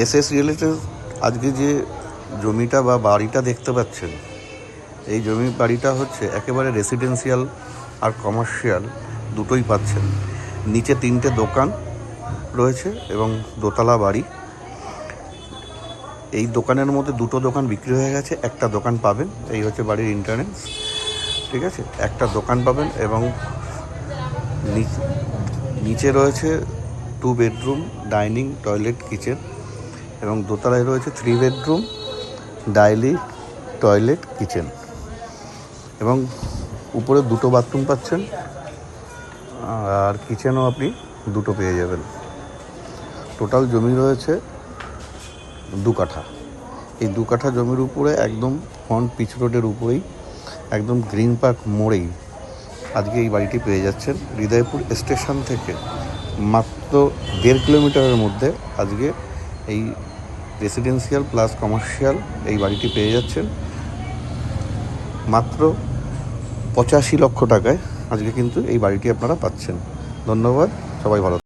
SS রিয়েলিটির আজকে যে জমিটা বা বাড়িটা দেখতে পাচ্ছেন, এই জমি বাড়িটা হচ্ছে একেবারে রেসিডেন্সিয়াল আর কমার্শিয়াল দুটোই পাচ্ছেন। নিচে 3টে দোকান রয়েছে এবং দোতলা বাড়ি। এই দোকানের মধ্যে 2টো দোকান বিক্রি হয়ে গেছে, একটা দোকান পাবেন। এই হচ্ছে বাড়ির এন্ট্রান্স, ঠিক আছে। একটা দোকান পাবেন এবং নিচে রয়েছে 2 বেডরুম, ডাইনিং, টয়লেট, কিচেন এবং দোতলায় রয়েছে 3 বেডরুম, ডাইনিং, টয়লেট, কিচেন এবং উপরে 2টো বাথরুম পাচ্ছেন আর কিচেনও আপনি 2টো পেয়ে যাবেন। টোটাল জমি রয়েছে 2 কাঠা। এই 2 কাঠা জমির উপরে একদম ফ্রন্ট পিচ রোডের উপরেই, একদম গ্রিন পার্ক মোড়েই আজকে এই বাড়িটি পেয়ে যাচ্ছেন। হৃদয়পুর স্টেশন থেকে মাত্র 1.5 কিলোমিটারের মধ্যে আজকে এই রেসিডেন্সিয়াল প্লাস কমার্শিয়াল এই বাড়িটি পেয়ে যাচ্ছেন মাত্র 85 লক্ষ টাকায়। আজকে কিন্তু এই বাড়িটি আপনারা পাচ্ছেন। ধন্যবাদ, সবাই ভালো।